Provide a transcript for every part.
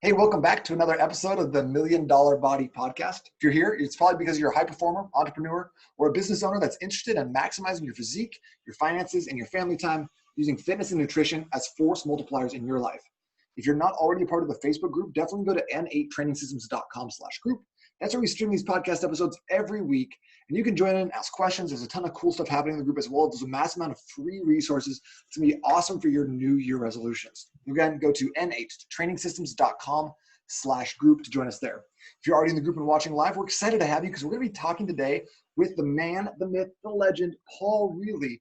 Hey, welcome back to another episode of the Million Dollar Body Podcast. If you're here, it's probably because you're a high performer, entrepreneur, or a business owner that's interested in maximizing your physique, your finances, and your family time using fitness and nutrition as force multipliers in your life. If you're not already a part of the Facebook group, definitely go to n8trainingsystems.com/group. That's where we stream these podcast episodes every week, and you can join in and ask questions. There's a ton of cool stuff happening in the group as well. There's a massive amount of free resources. It's going to be awesome for your New Year resolutions. Again, go to n8trainingsystems.com/group to join us there. If you're already in the group and watching live, we're excited to have you because we're going to be talking today with the man, the myth, the legend, Paul Riili,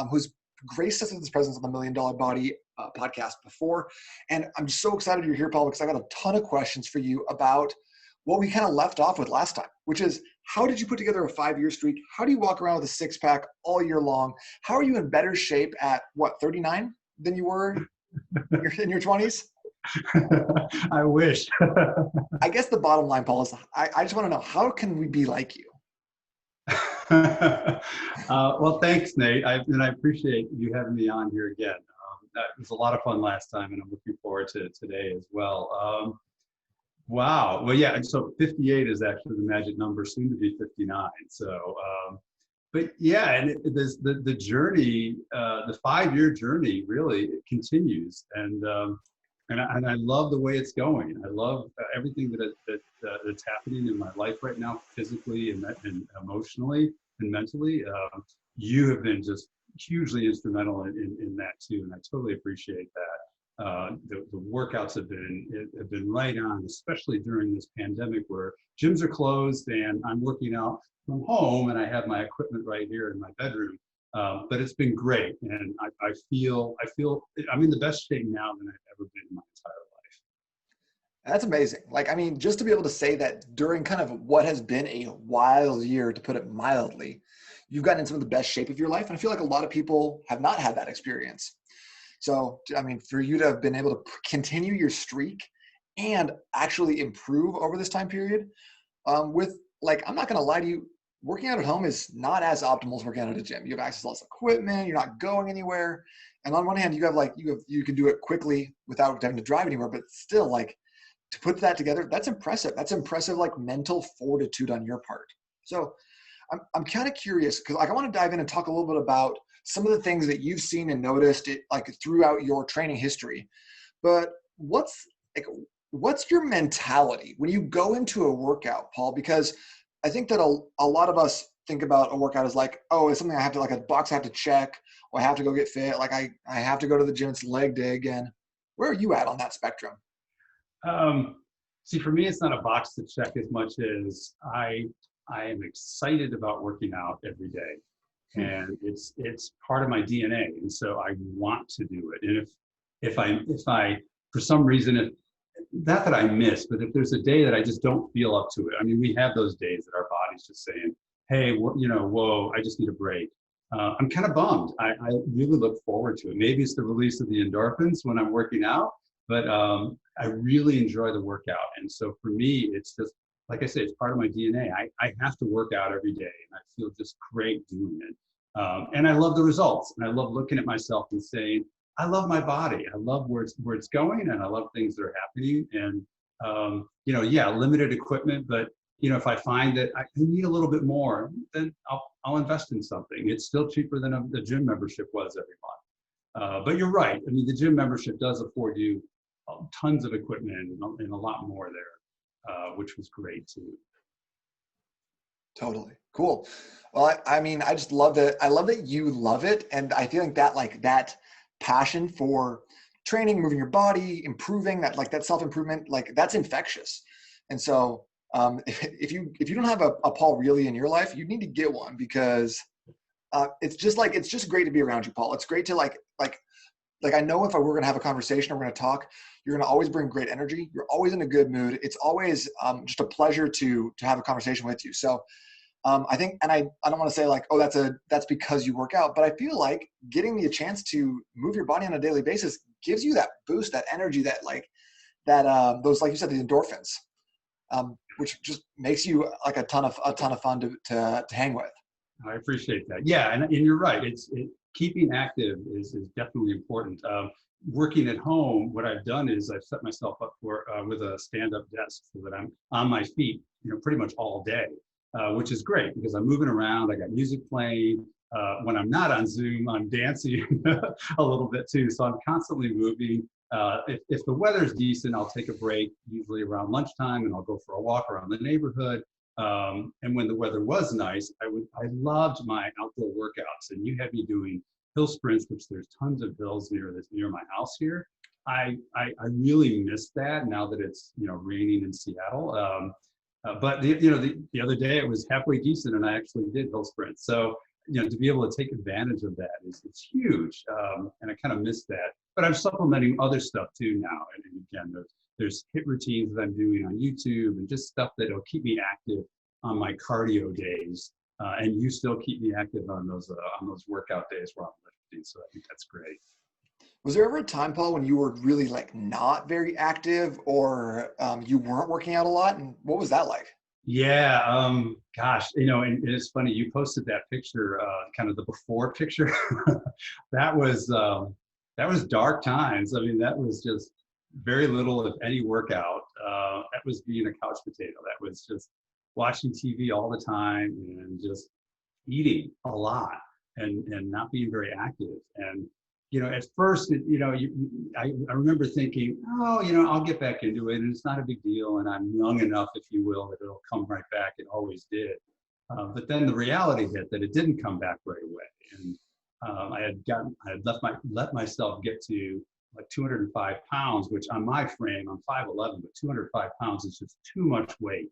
who's graced us with his presence on the Million Dollar Body podcast before. And I'm so excited you're here, Paul, because I got a ton of questions for you about what we kind of left off with last time, which is how did you put together a 5-year streak? How do you walk around with a six-pack all year long? How are you in better shape at, 39 than you were in your 20s? I wish. I guess the bottom line, Paul, is I just want to know, how can we be like you? Well, thanks, Nate. I appreciate you having me on here again. That was a lot of fun last time, and I'm looking forward to today as well. Wow. Well, yeah. And so 58 is actually the magic number, soon to be 59. So, but yeah, and the journey, the 5-year journey, really it continues, and I love the way it's going. I love everything that's happening in my life right now, physically and emotionally and mentally. You have been just hugely instrumental in that too, and I totally appreciate that. The workouts have been right on, especially during this pandemic where gyms are closed and I'm working out from home and I have my equipment right here in my bedroom. But it's been great, and I feel I'm in the best shape now than I've ever been in my entire life. That's amazing. Just to be able to say that during kind of what has been a wild year, to put it mildly, you've gotten in some of the best shape of your life. And I feel like a lot of people have not had that experience. So, for you to have been able to continue your streak and actually improve over this time period I'm not going to lie to you, working out at home is not as optimal as working out at a gym. You have access to less equipment. You're not going anywhere. And on one hand, you can do it quickly without having to drive anywhere, but still to put that together, that's impressive. That's impressive, mental fortitude on your part. So I'm kind of curious because I want to dive in and talk a little bit about some of the things that you've seen and noticed throughout your training history. But what's your mentality when you go into a workout, Paul? Because I think that a lot of us think about a workout as it's something I have to, a box I have to check, or I have to go get fit. I have to go to the gym, it's leg day again. Where are you at on that spectrum? See, for me, it's not a box to check as much as I am excited about working out every day. And it's part of my DNA. And so I want to do it. And if I, for some reason, not that I miss, but if there's a day that I just don't feel up to it, we have those days that our body's just saying, hey, whoa, I just need a break. I'm kind of bummed. I really look forward to it. Maybe it's the release of the endorphins when I'm working out, but I really enjoy the workout. And so for me, it's just, like I say, it's part of my DNA. I have to work out every day, and I feel just great doing it. And I love the results, and I love looking at myself and saying, I love my body. I love where it's going, and I love things that are happening. And limited equipment, but if I find that I need a little bit more, then I'll invest in something. It's still cheaper than the gym membership was every month. But you're right. The gym membership does afford you tons of equipment and a lot more there, which was great too. Totally. Cool. Well, I just love that. I love that you love it. And I feel like that passion for training, moving your body, improving, that self-improvement, that's infectious. And so if you don't have a Paul Riili in your life, you need to get one, because it's just great to be around you, Paul. It's great to I know if we're going to have a conversation or we're going to talk, you're going to always bring great energy. You're always in a good mood. It's always just a pleasure to have a conversation with you. So I think, and I don't want to say that's because you work out, but I feel like getting the chance to move your body on a daily basis gives you that boost, that energy, those, like you said, the endorphins, which just makes you a ton of fun to hang with. I appreciate that. Yeah. And you're right. Keeping active is definitely important. working at home, what I've done is I've set myself up for with a stand-up desk so that I'm on my feet, pretty much all day, which is great because I'm moving around. I got music playing. When I'm not on Zoom, I'm dancing a little bit too. So I'm constantly moving. If the weather's decent, I'll take a break, usually around lunchtime, and I'll go for a walk around the neighborhood. And when the weather was nice, I loved my outdoor workouts. And you had me doing hill sprints, which there's tons of hills near my house here. I really miss that now that it's raining in Seattle. But the other day it was halfway decent, and I actually did hill sprints. So to be able to take advantage of that it's huge, and I kind of miss that. But I'm supplementing other stuff too now. And again, there's HIIT routines that I'm doing on YouTube and just stuff that'll keep me active on my cardio days. And you still keep me active on those workout days where I'm lifting. So I think that's great. Was there ever a time, Paul, when you were really like not very active, or you weren't working out a lot? And what was that like? Yeah, gosh, and it's funny, you posted that picture, kind of the before picture. That was dark times. I mean, that was just very little, if any, workout. That was being a couch potato. That was just watching TV all the time and just eating a lot and not being very active. And at first, I remember thinking, oh, I'll get back into it, and it's not a big deal, and I'm young enough, if you will, that it'll come right back. It always did. But then the reality hit that it didn't come back right away, and I had let myself get to like 205 pounds, which on my frame, I'm 5'11", but 205 pounds is just too much weight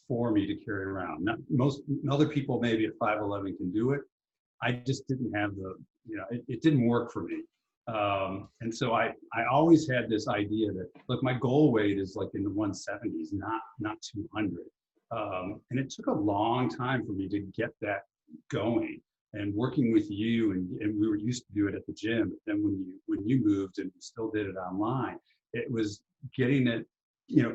for me to carry around. Most other people maybe at 5'11" can do it. I just didn't have it didn't work for me. And so I always had this idea that, look, my goal weight is like in the 170s, not 200. And it took a long time for me to get that going. And working with you, and we were used to do it at the gym, but then when you moved and we still did it online, it was getting it,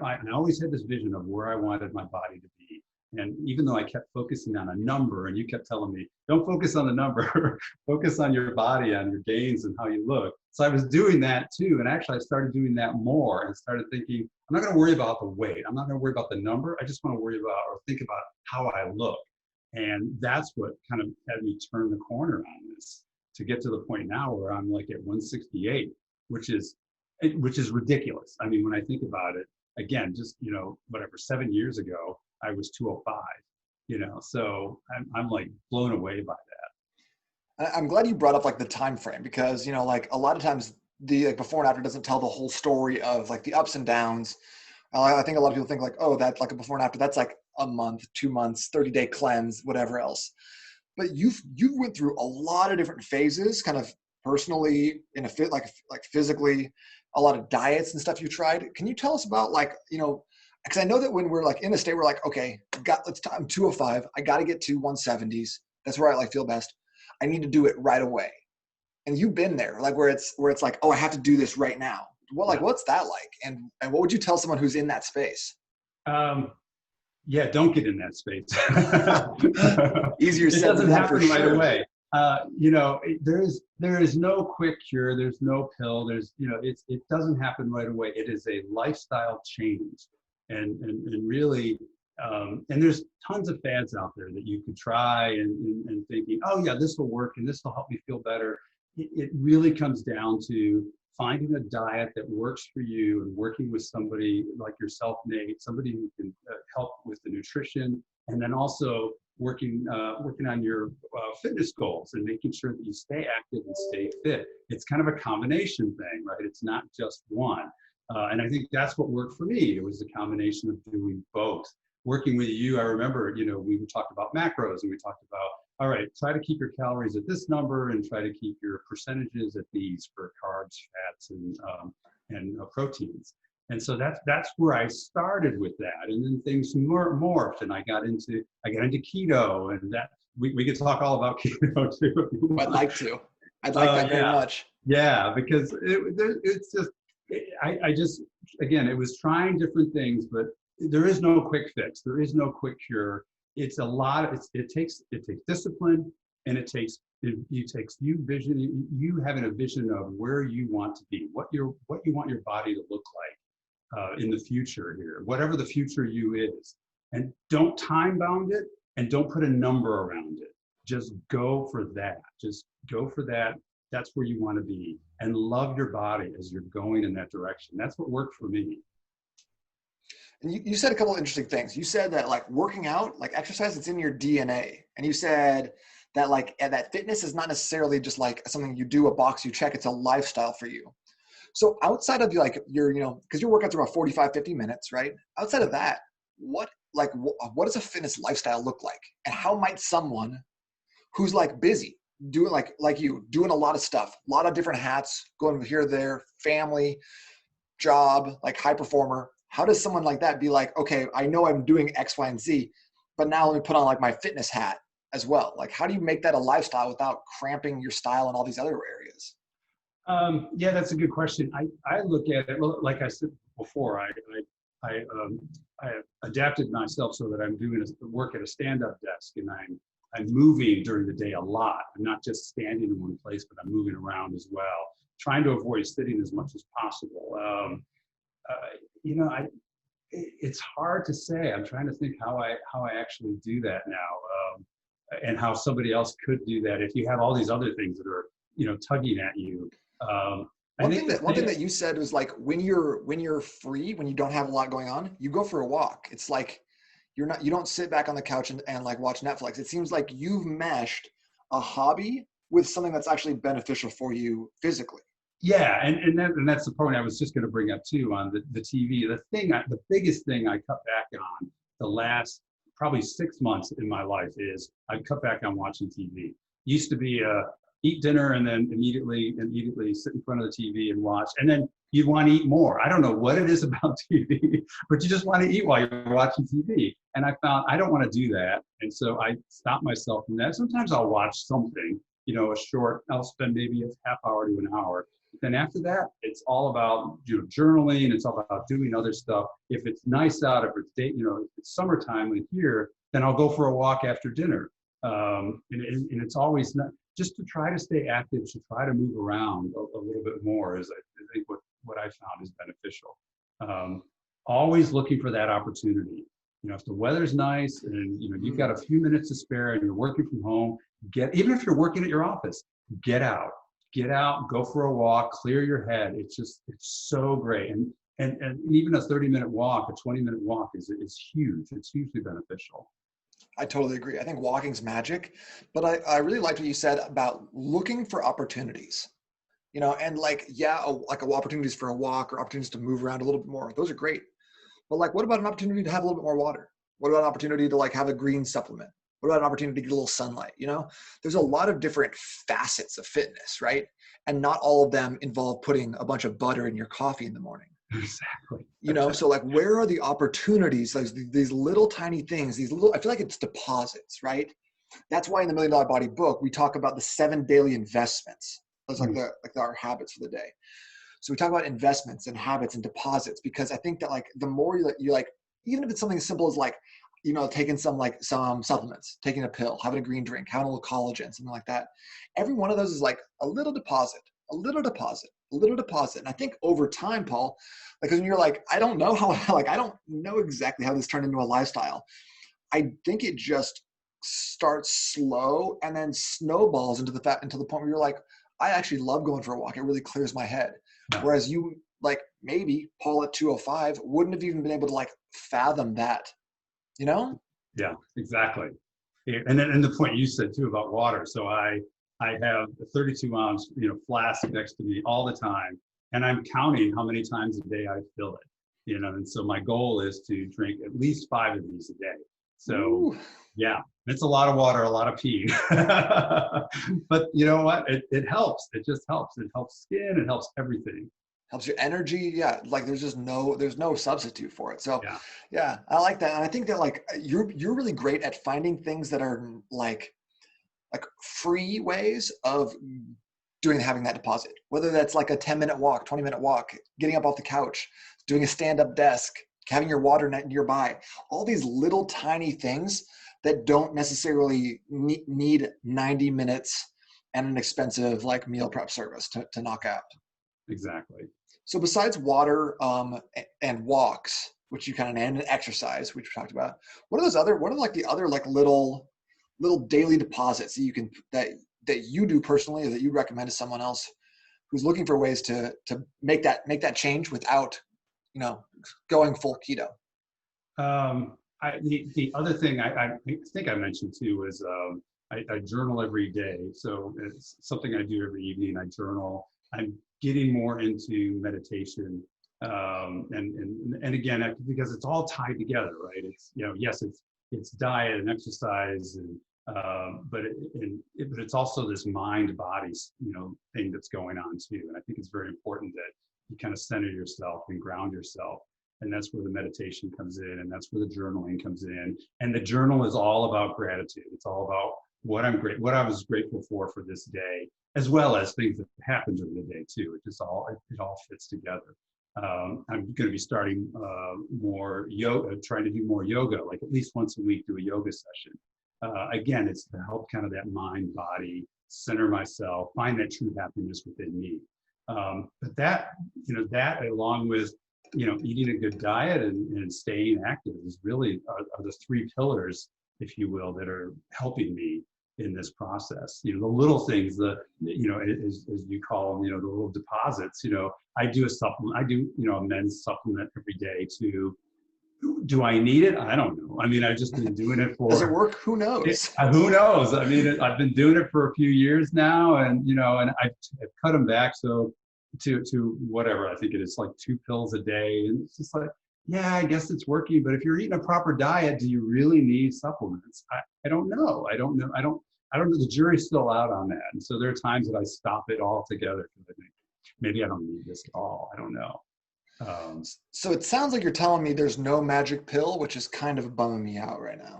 I always had this vision of where I wanted my body to be. And even though I kept focusing on a number, and you kept telling me, don't focus on the number, focus on your body, on your gains and how you look. So I was doing that too. And actually I started doing that more and started thinking, I'm not going to worry about the weight. I'm not going to worry about the number. I just want to worry about or think about how I look. And that's what kind of had me turn the corner on this to get to the point now where I'm like at 168, which is ridiculous. I mean, when I think about it, again, just, 7 years ago, I was 205, so I'm like blown away by that. I'm glad you brought up like the time frame, because, like a lot of times the like before and after doesn't tell the whole story of like the ups and downs. I think a lot of people think like, oh, that's like a before and after. That's like a month, 2 months, 30-day cleanse, whatever else. But you went through a lot of different phases, kind of personally, in a fit, like physically, a lot of diets and stuff you tried. Can you tell us about like, because I know that when we're like in a state, we're like, okay, I'm 205. I got to get to 170s. That's where I like feel best. I need to do it right away. And you've been there, like where it's like, oh, I have to do this right now. What's that like? And what would you tell someone who's in that space? Yeah, don't get in that space. Easier said than done. It doesn't happen right sure. away. There is no quick cure. There's no pill. It doesn't happen right away. It is a lifestyle change, and really, and there's tons of fads out there that you could try and thinking, oh yeah, this will work and this will help me feel better. It really comes down to finding a diet that works for you and working with somebody like yourself, Nate, somebody who can help with the nutrition, and then also working on your fitness goals and making sure that you stay active and stay fit. It's kind of a combination thing, right? It's not just one. And I think that's what worked for me. It was a combination of doing both. Working with you, I remember, we talked about macros, and we talked about, all right, try to keep your calories at this number and try to keep your percentages at these for carbs, fats, and proteins. And so that's where I started with that. And then things morphed, and I got into keto, and that we could talk all about keto too. I'd like that very much. Yeah, because it's just, I just, again, it was trying different things, but there is no quick fix. There is no quick cure. It's a lot. It takes discipline, and it takes it takes you vision, you having a vision of where you want to be, what you want your body to look like in the future here, whatever the future you is. And don't time bound it and don't put a number around it. Just go for that. Just go for that. That's where you want to be, and love your body as you're going in that direction. That's what worked for me. And you said a couple of interesting things. You said that like working out, like exercise, it's in your DNA. And you said that like that fitness is not necessarily just like something you do, a box you check, it's a lifestyle for you. So outside of like your, because your workouts are about 45, 50 minutes, right? Outside of that, what does a fitness lifestyle look like? And how might someone who's like busy, doing like you, doing a lot of stuff, a lot of different hats, going here, there, family, job, like high performer, how does someone like that be like, okay, I know I'm doing X, Y, and Z, but now let me put on like my fitness hat as well? Like, how do you make that a lifestyle without cramping your style in all these other areas? Yeah, that's a good question. I look at it, like I said before, I adapted myself so that I'm doing work at a stand-up desk, and I'm moving during the day a lot. I'm not just standing in one place, but I'm moving around as well, trying to avoid sitting as much as possible. It's hard to say. I'm trying to think how I actually do that now, and how somebody else could do that if you have all these other things that are tugging at you. One thing that you said was like when you're free, when you don't have a lot going on, you go for a walk. It's like you don't sit back on the couch and like watch Netflix. It seems like you've meshed a hobby with something that's actually beneficial for you physically. Yeah, and that's the point I was just going to bring up too on the TV. The biggest thing I cut back on the last probably 6 months in my life is I cut back on watching TV. Used to be eat dinner and then immediately sit in front of the TV and watch, and then you'd want to eat more. I don't know what it is about TV, but you just want to eat while you're watching TV. And I found I don't want to do that, and so I stopped myself from that. Sometimes I'll watch something, a short. I'll spend maybe a half hour to an hour. Then after that, it's all about journaling. It's all about doing other stuff. If it's nice out, if it's summertime like here, then I'll go for a walk after dinner. And it's always not, just to try to stay active, to try to move around a little bit more is I think what I found is beneficial. Always looking for that opportunity. If the weather's nice and you've got a few minutes to spare and you're working from home, even if you're working at your office, get out, go for a walk, clear your head. It's so great. And even a 30-minute walk, a 20-minute walk is huge. It's hugely beneficial. I totally agree. I think walking's magic, but I really liked what you said about looking for opportunities, and like opportunities for a walk or opportunities to move around a little bit more. Those are great. But like, what about an opportunity to have a little bit more water? What about an opportunity to like have a green supplement? What about an opportunity to get a little sunlight? There's a lot of different facets of fitness, right? And not all of them involve putting a bunch of butter in your coffee in the morning. Exactly. So like, where are the opportunities? Like these little tiny things, I feel like it's deposits, right? That's why in the $1 Million Body book, we talk about the 7 daily investments. That's like our habits for the day. So we talk about investments and habits and deposits, because I think that like the more you like, even if it's something as simple as like, taking some supplements, taking a pill, having a green drink, having a little collagen, something like that. Every one of those is like a little deposit, a little deposit, a little deposit. And I think over time, Paul, because when you're like, I don't know I don't know exactly how this turned into a lifestyle. I think it just starts slow and then snowballs into the point where you're like, I actually love going for a walk. It really clears my head. Whereas you like maybe Paul at 205 wouldn't have even been able to like fathom that. Yeah, exactly. And then the point you said too about water. So I have a 32-ounce flask next to me all the time, and I'm counting how many times a day I fill it. And so my goal is to drink at least 5 of these a day. So Ooh. Yeah, it's a lot of water, a lot of pee. But you know what? It helps. It just helps. It helps skin. It helps everything. Helps your energy. Yeah. Like there's no substitute for it. So yeah, I like that. And I think that like you're really great at finding things that are like free ways of having that deposit, whether that's like a 10-minute walk, 20-minute walk, getting up off the couch, doing a stand-up desk, having your water net nearby, all these little tiny things that don't necessarily need 90 minutes and an expensive like meal prep service to knock out. Exactly. So besides water and walks, which you kind of and exercise, which we talked about, what are like the other like little daily deposits that you can that you do personally or that you recommend to someone else who's looking for ways to make that change without, going full keto? The other thing I think I mentioned too is I journal every day. So it's something I do every evening. I journal. I'm getting more into meditation. And again, because it's all tied together, right? It's, yes, it's diet and exercise, but it's also this mind body, thing that's going on too. And I think it's very important that you kind of center yourself and ground yourself. And that's where the meditation comes in, and that's where the journaling comes in. And the journal is all about gratitude. It's all about what I was grateful for this day, as well as things that happened during the day too. It all fits together. I'm going to be starting more yoga, trying to do more yoga, like at least once a week, do a yoga session. Again, it's to help kind of that mind, body, center myself, find that true happiness within me. But that along with, eating a good diet and staying active is really are the three pillars, if you will, that are helping me in this process. The little things, as you call them, the little deposits. I do a supplement. I do, a men's supplement every day too. Do I need it? I don't know. I mean, I've just been doing it for. Does it work? Who knows? Who knows? I mean, I've been doing it for a few years now, and and I've cut them back to whatever I think it is, like 2 pills a day, and it's just like, yeah, I guess it's working. But if you're eating a proper diet, do you really need supplements? I don't know. I don't know. I don't know. The jury's still out on that, and so there are times that I stop it altogether because I think maybe I don't need this at all. I don't know. So it sounds like you're telling me there's no magic pill, which is kind of bumming me out right now.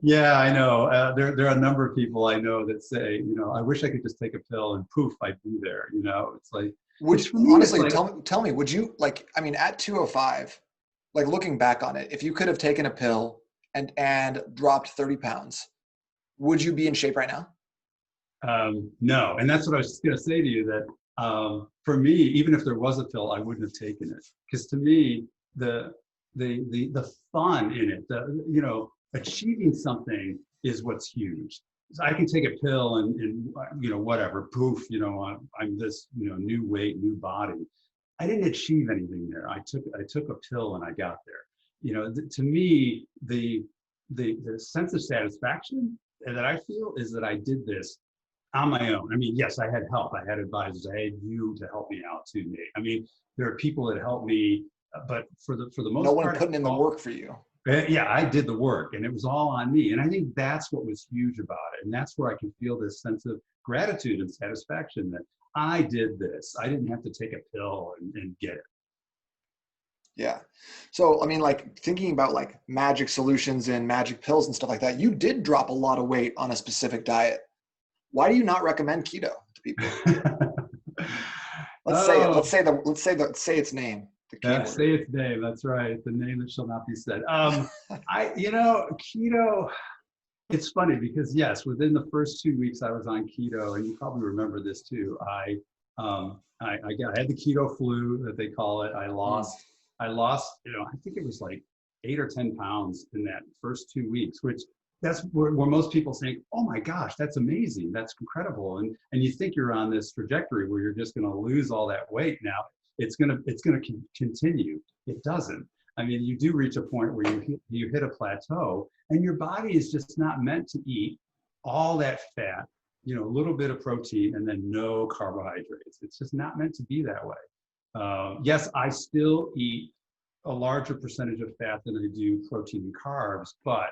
Yeah, I know. There are a number of people I know that say, I wish I could just take a pill and poof, I'd be there. It's like, which honestly, tell me, would you at 205, like looking back on it, if you could have taken a pill and dropped 30 pounds, would you be in shape right now? No, and that's what I was just going to say to you, that for me, even if there was a pill, I wouldn't have taken it, because to me, the fun in it, achieving something is what's huge. So I can take a pill and whatever, poof, I'm this new weight, new body. I didn't achieve anything there. I took a pill and I got there. To me, the sense of satisfaction that I feel is that I did this on my own. I mean, yes, I had help. I had advisors. I had you to help me out too, Nate. I mean, there are people that helped me, but for the most part, no one putting in the work for you. Yeah, I did the work, and it was all on me. And I think that's what was huge about it. And that's where I can feel this sense of gratitude and satisfaction that I did this. I didn't have to take a pill and get it. Yeah. So, I mean, like thinking about like magic solutions and magic pills and stuff like that, you did drop a lot of weight on a specific diet. Why do you not recommend keto to people? Let's say its name. Say its name. That's right. The name that shall not be said. Keto. It's funny because yes, within the first 2 weeks I was on keto, and you probably remember this too. I had the keto flu that they call it. I lost. I think it was like 8 or 10 pounds in that first 2 weeks, which that's where most people think, oh my gosh, that's amazing. That's incredible. And you think you're on this trajectory where you're just going to lose all that weight. Now it's going to continue. It doesn't. I mean, you do reach a point where you hit a plateau, and your body is just not meant to eat all that fat, a little bit of protein and then no carbohydrates. It's just not meant to be that way. Yes, I still eat a larger percentage of fat than I do protein and carbs, but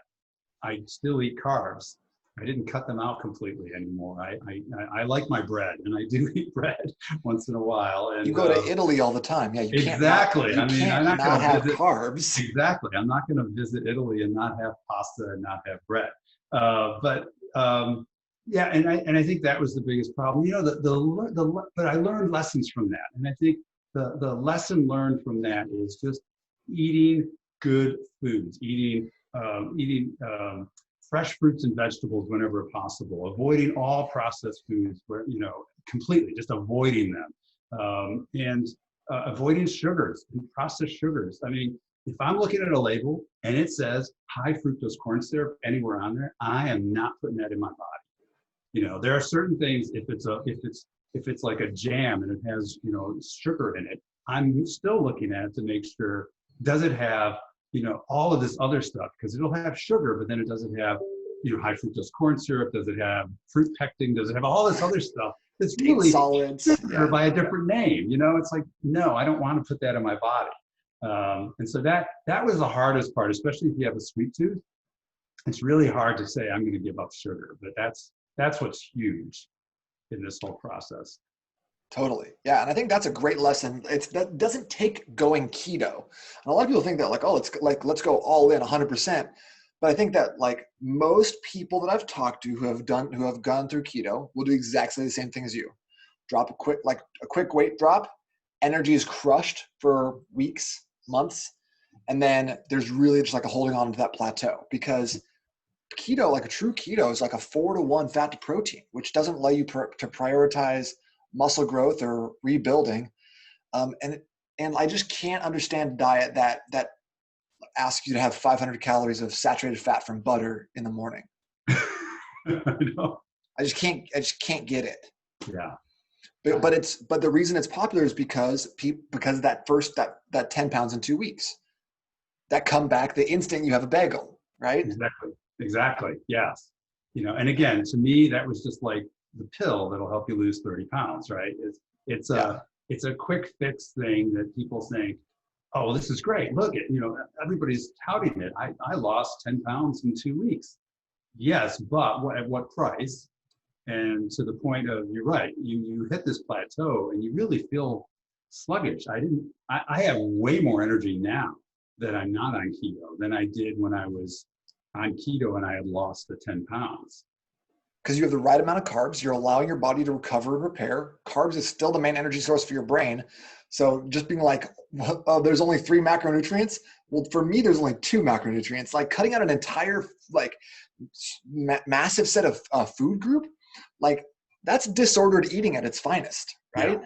I still eat carbs. I didn't cut them out completely anymore. I like my bread, and I do eat bread once in a while. And you go to Italy all the time. Yeah, you exactly. I'm not going to have carbs. Exactly. I'm not going to visit Italy and not have pasta and not have bread. Yeah, and I think that was the biggest problem. But I learned lessons from that, and I think the lesson learned from that is just eating good foods, eating fresh fruits and vegetables whenever possible, avoiding all processed foods where, completely just avoiding them. And avoiding sugars and processed sugars. I mean, if I'm looking at a label and it says high fructose corn syrup anywhere on there, I am not putting that in my body. There are certain things, if it's like a jam and it has, sugar in it, I'm still looking at it to make sure, does it have, all of this other stuff? Because it'll have sugar, but then it doesn't have, high fructose corn syrup. Does it have fruit pectin? Does it have all this other stuff? It's really solids by a different name. It's like, no, I don't want to put that in my body. And so that was the hardest part, especially if you have a sweet tooth. It's really hard to say I'm going to give up sugar, but that's what's huge in this whole process. Totally. Yeah. And I think that's a great lesson. That doesn't take going keto. And a lot of people think that like, oh, let's go all in 100%. But I think that like most people that I've talked to who have gone through keto will do exactly the same thing as you. Drop a quick weight drop, energy is crushed for weeks, months. And then there's really just like a holding on to that plateau, because keto, like a true keto, is like a 4-to-1 fat to protein, which doesn't allow you to prioritize muscle growth or rebuilding. And I just can't understand a diet that asks you to have 500 calories of saturated fat from butter in the morning. I know. I just can't get it. Yeah. But the reason it's popular is because that 10 pounds in 2 weeks, that come back the instant you have a bagel, right? Exactly. Yes. And again, to me, that was just like the pill that'll help you lose 30 pounds, right? It's a quick fix thing that people think, oh, well, this is great. Look at, everybody's touting it. I lost 10 pounds in 2 weeks. Yes, but at what price? And to the point of, you're right, you hit this plateau and you really feel sluggish. I have way more energy now that I'm not on keto than I did when I was on keto and I had lost the 10 pounds. Because you have the right amount of carbs, you're allowing your body to recover and repair. Carbs is still the main energy source for your brain. So just being like, oh, there's only 3 macronutrients. Well, for me, there's only 2 macronutrients. Like cutting out an entire like massive set of food group, like that's disordered eating at its finest, right?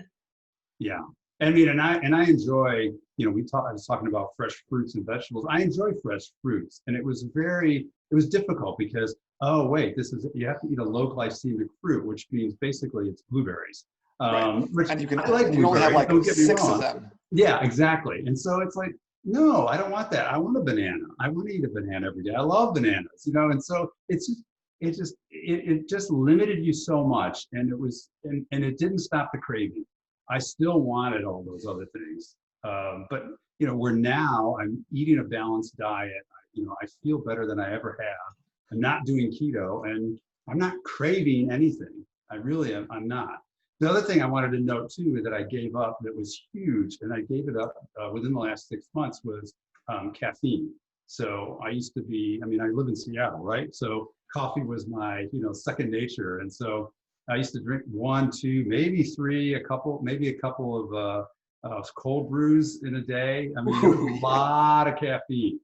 Yeah. I mean, and I enjoy, I was talking about fresh fruits and vegetables. I enjoy fresh fruits, and it was difficult because, oh wait, you have to eat a low glycemic fruit, which means basically it's blueberries. Right. Which and you only have like 6 of them. Yeah, exactly. And so it's like, no, I don't want that. I want a banana. I want to eat a banana every day. I love bananas, and so it just limited you so much, and it didn't stop the craving. I still wanted all those other things. But, I'm eating a balanced diet. I feel better than I ever have. I'm not doing keto, and I'm not craving anything. I really am. I'm not. The other thing I wanted to note too that I gave up that was huge, and I gave it up within the last 6 months, was caffeine. So I used to I live in Seattle, right? So coffee was my, second nature. And so I used to drink 1, 2, maybe 3, maybe a couple of cold brews in a day. I mean, there was a lot of caffeine.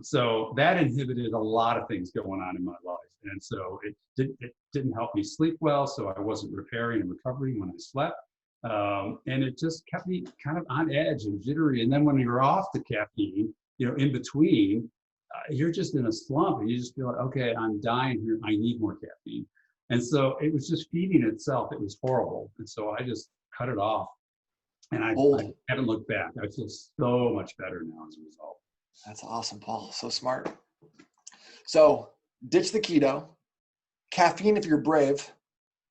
So that inhibited a lot of things going on in my life. And so it didn't help me sleep well. So I wasn't repairing and recovering when I slept. And it just kept me kind of on edge and jittery. And then when you're off the caffeine, in between, you're just in a slump and you just feel like, okay, I'm dying here. I need more caffeine. And so it was just feeding itself. It was horrible. And so I just cut it off. And I haven't looked back. I feel so much better now as a result. That's awesome, Paul. So smart. So ditch the keto, caffeine if you're brave.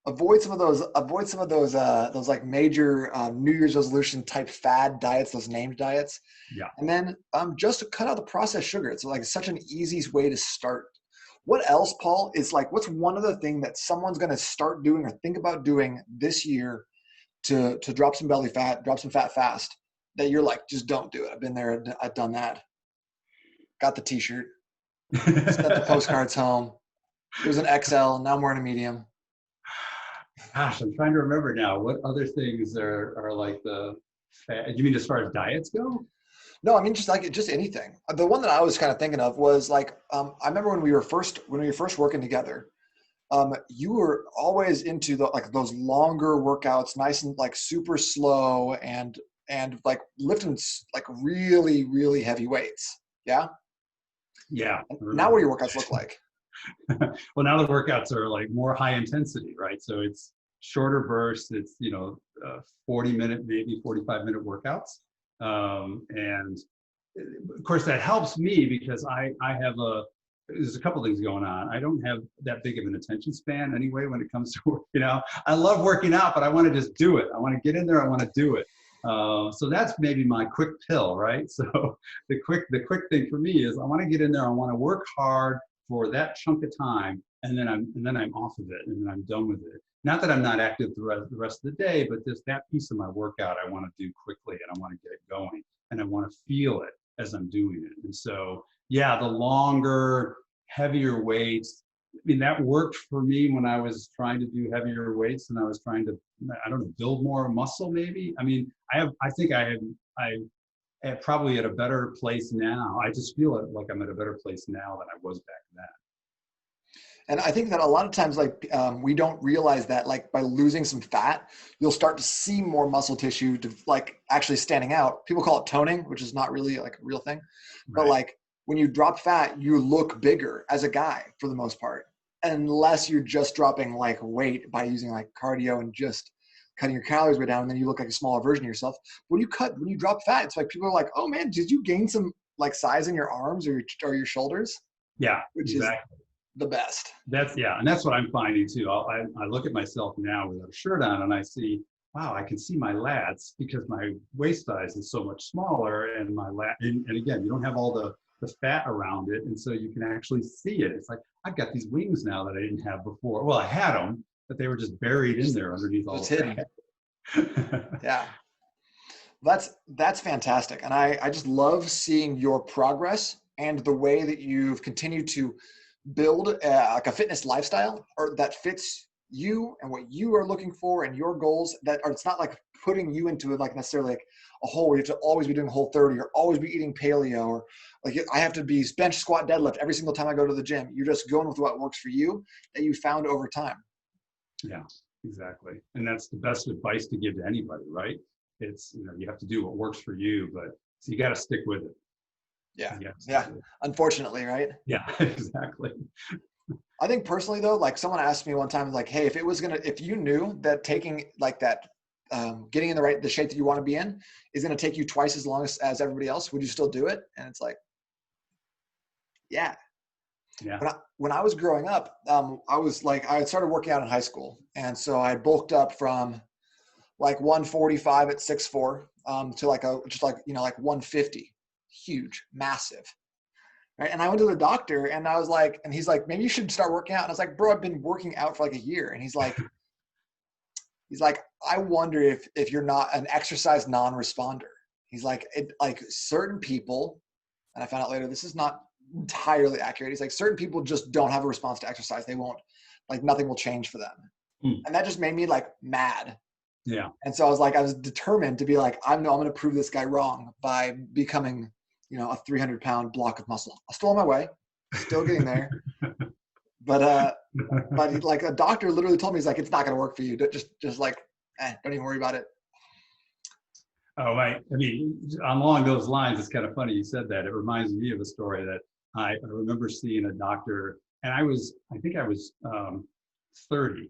Avoid some of those like major New Year's resolution type fad diets, those named diets. Yeah. And then just to cut out the processed sugar. It's like such an easy way to start. What else, Paul, is like, what's one other thing that someone's going to start doing or think about doing this year to drop some belly fat, drop some fat fast, that you're like, just don't do it. I've been there. I've done that. Got the t-shirt, sent the postcards home. It was an XL. Now I'm wearing a medium. Gosh, I'm trying to remember now. What other things are like the fat? You mean as far as diets go? No, I mean just like just anything. The one that I was kind of thinking of was like I remember when we were first working together. You were always into the like those longer workouts, nice and like super slow and like lifting like really really heavy weights. Yeah. Yeah, I And now what remember. do your workouts look like? Well, now the workouts are like more high intensity, right? So it's shorter bursts. It's 40-minute, maybe 45-minute workouts, and of course that helps me because I have there's a couple things going on. I don't have that big of an attention span anyway when it comes to working out. I love working out, but I want to just do it. I want to get in there. I want to do it. So that's maybe my quick pill, right? So the quick thing for me is I want to get in there. I want to work hard for that chunk of time, and then I'm off of it, and then I'm done with it. Not that I'm not active the rest of the day, but just that piece of my workout I want to do quickly, and I want to get it going, and I want to feel it as I'm doing it. And so, yeah, the longer, heavier weights. I mean, that worked for me when I was trying to do heavier weights, and I was trying to, I don't know, build more muscle. Maybe. I mean, I think I probably at a better place now. I just feel like I'm at a better place now than I was back then. And I think that a lot of times, like we don't realize that, like by losing some fat, you'll start to see more muscle tissue, to, like actually standing out. People call it toning, which is not really like a real thing, but Right. like when you drop fat, you look bigger as a guy for the most part, unless you're just dropping like weight by using like cardio and just cutting your calories way down, and then you look like a smaller version of yourself. When you drop fat, it's like people are like, "Oh man, did you gain some like size in your arms or your shoulders?" Yeah, Which is exactly. the best. Yeah, and that's what I'm finding too. I look at myself now without a shirt on, and I see, wow, I can see my lats because my waist size is so much smaller, and my and again, you don't have all the fat around it, and so you can actually see it. It's like I've got these wings now that I didn't have before. Well, I had them, but they were just buried in there underneath all Just the hidden. fat. Yeah. That's fantastic. And I just love seeing your progress and the way that you've continued to build like a fitness lifestyle or that fits you and what you are looking for and your goals, that or it's not like putting you into it like necessarily like a hole where you have to always be doing Whole30 or always be eating paleo, or like I have to be bench squat deadlift every single time I go to the gym. You're just going with what works for you that you found over time. Yeah, exactly. And that's the best advice to give to anybody, right? It's, you have to do what works for you, but so you got to stick with it. Yeah. You got to stick Yeah. with it. Unfortunately, right? Yeah, exactly. I think personally though, like someone asked me one time, like, "Hey, if you knew that taking like that, getting in the shape that you want to be in is going to take you twice as long as everybody else, would you still do it?" And it's like, yeah. Yeah. When I was growing up, I was like, I had started working out in high school, and so I bulked up from like 145 at 6'4", to like like 150, huge, massive. Right. And I went to the doctor and I was like, and he's like, "Maybe you should start working out." And I was like, "Bro, I've been working out for like a year." And he's like, "I wonder if you're not an exercise non-responder." He's like, like certain people, and I found out later, this is not entirely accurate. He's like, certain people just don't have a response to exercise. They won't, like nothing will change for them. Hmm. And that just made me like mad. Yeah. And so I was determined to be like, I'm going to prove this guy wrong by becoming, a 300-pound block of muscle. I'm still on my way, still getting there. But like a doctor literally told me, he's like, "It's not going to work for you. Just like, don't even worry about it." Oh, right. I mean, along those lines, it's kind of funny you said that. It reminds me of a story that I remember seeing a doctor, and I think I was 30.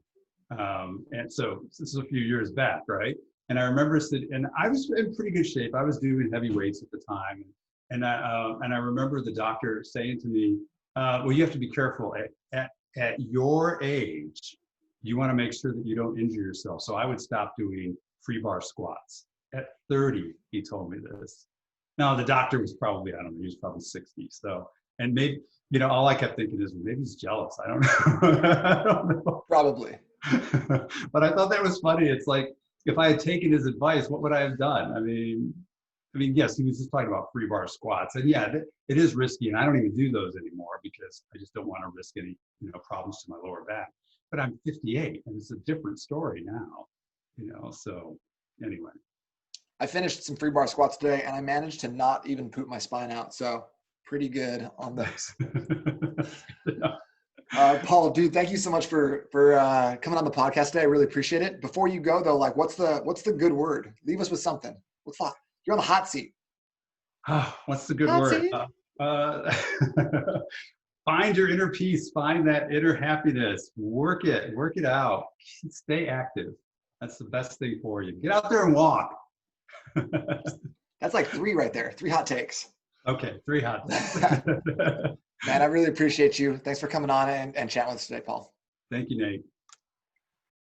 And so this is a few years back, right? And I remember sitting, and I was in pretty good shape. I was doing heavy weights at the time. And I remember the doctor saying to me, well, you have to be careful at your age. You want to make sure that you don't injure yourself. So I would stop doing free bar squats. At 30, he told me this. Now the doctor was probably, I don't know, he was probably 60. So, and maybe, all I kept thinking is, well, maybe he's jealous. I don't know. I don't know. Probably. But I thought that was funny. It's like, if I had taken his advice, what would I have done? I mean, yes, he was just talking about free bar squats, and yeah, it is risky, and I don't even do those anymore because I just don't want to risk any, problems to my lower back. But I'm 58, and it's a different story now, So anyway. I finished some free bar squats today and I managed to not even poop my spine out. So pretty good on those. Paul, dude, thank you so much for coming on the podcast today. I really appreciate it. Before you go though, like what's the good word? Leave us with something. You're on the hot seat. What's the good Hot word? seat? Find your inner peace, find that inner happiness, work it out, stay active. That's the best thing for you. Get out there and walk. That's like 3 right there. 3 hot takes. Okay, 3 hot takes. Man, I really appreciate you. Thanks for coming on and chatting with us today, Paul. Thank you, Nate.